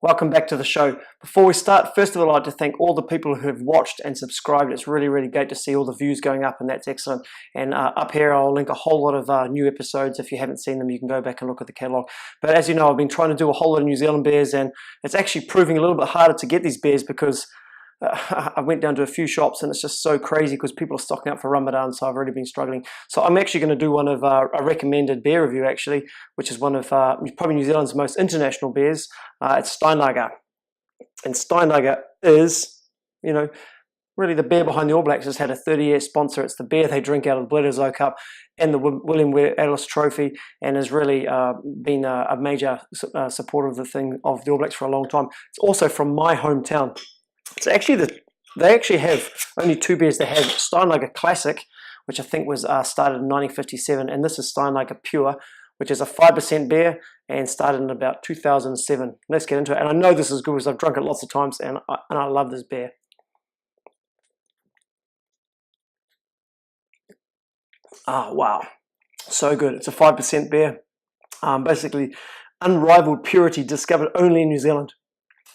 Welcome back to the show. Before we start, first of all, I'd like to thank all the people who have watched and subscribed. It's really, really great to see all the views going up, and that's excellent. And up here, I'll link a whole lot of new episodes. If you haven't seen them, you can go back and look at the catalogue. But as you know, I've been trying to do a whole lot of New Zealand beers, and it's actually proving a little bit harder to get these beers because I went down to a few shops and it's just so crazy because people are stocking up for Ramadan, so I've already been struggling. So I'm actually going to do one of a recommended beer review, actually, which is one of probably New Zealand's most international beers. It's Steinlager. And Steinlager is, really the beer behind the All Blacks. Has had a 30-year sponsor. It's the beer they drink out of the Bledisloe Cup and the William Ware Ellis Trophy, and has really been a major supporter of the All Blacks for a long time. It's also from my hometown. It's actually they actually have only two beers. They have Steinlager Classic, which I think was started in 1957, and this is Steinlager Pure, which is a 5% beer and started in about 2007. Let's get into it. And I know this is good because I've drunk it lots of times, and I love this beer. Oh, wow. So good. It's a 5% beer. Basically, unrivaled purity discovered only in New Zealand.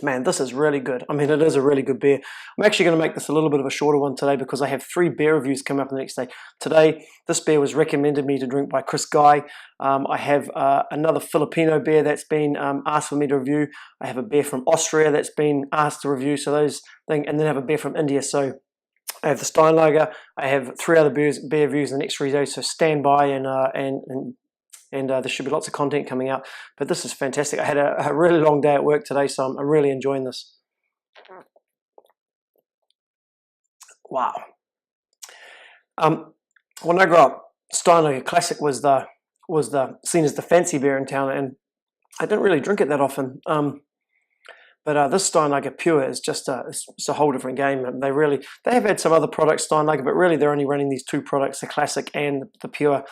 Man, this is really good. I mean, it is a really good beer. I'm actually going to make this a little bit of a shorter one today because I have 3 beer reviews coming up the next day. Today, this beer was recommended me to drink by Chris Guy. I have another Filipino beer that's been asked for me to review. I have a beer from Austria that's been asked to review. So those things, and then I have a beer from India. So I have the Steinlager. I have 3 other beer reviews in the next 3 days. So stand by and there should be lots of content coming out. But this is fantastic. I had a really long day at work today, so I'm really enjoying this. Wow. When I grew up, Steinlager Classic was seen as the fancy beer in town, and I didn't really drink it that often. But this Steinlager Pure is just it's a whole different game. They have had some other products, Steinlager, but really they're only running these 2 products, the Classic and the Pure.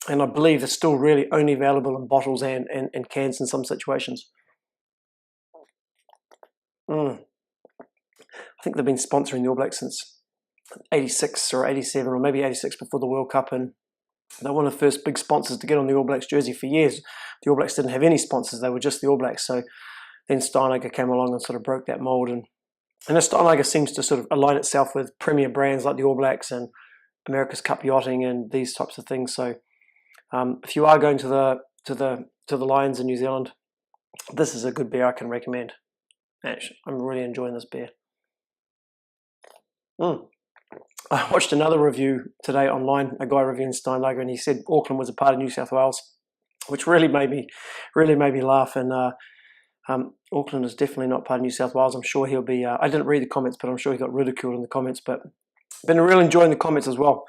And I believe they're still really only available in bottles and cans in some situations. I think they've been sponsoring the All Blacks since 86 or 87 or maybe 86 before the World Cup. And they're one of the first big sponsors to get on the All Blacks jersey for years. The All Blacks didn't have any sponsors. They were just the All Blacks. So then Steinlager came along and sort of broke that mold. And the Steinlager seems to sort of align itself with premier brands like the All Blacks and America's Cup Yachting and these types of things. So if you are going to the Lions in New Zealand, this is a good beer I can recommend. Actually, I'm really enjoying this beer. I watched another review today online, a guy reviewing Steinlager, and he said Auckland was a part of New South Wales, which really made me laugh. And Auckland is definitely not part of New South Wales. I'm sure he'll be. I didn't read the comments, but I'm sure he got ridiculed in the comments. But been really enjoying the comments as well.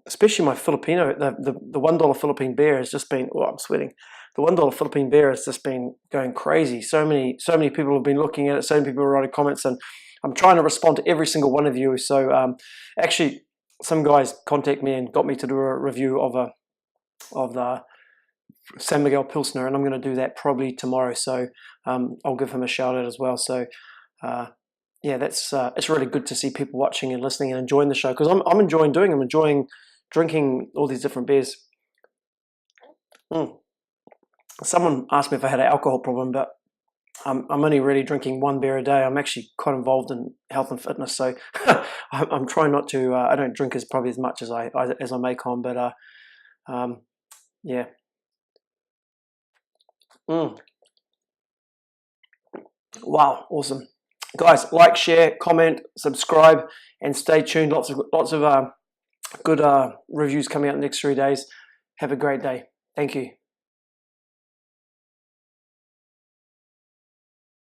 Especially my Filipino, the $1 Philippine beer has just been, I'm sweating. The $1 Philippine beer has just been going crazy. So many people have been looking at it. So many people are writing comments, and I'm trying to respond to every single one of you. So actually, some guys contact me and got me to do a review of the San Miguel Pilsner, and I'm going to do that probably tomorrow. So I'll give him a shout out as well. So yeah, it's really good to see people watching and listening and enjoying the show, because I'm enjoying drinking all these different beers. Someone asked me if I had an alcohol problem, but I'm only really drinking 1 beer a day. I'm actually quite involved in health and fitness, so I'm trying not to. I don't drink as much as I make on, but yeah. Wow, awesome. Guys, like, share, comment, subscribe, and stay tuned. Lots of good reviews coming out in the next 3 days. Have a great day. Thank you.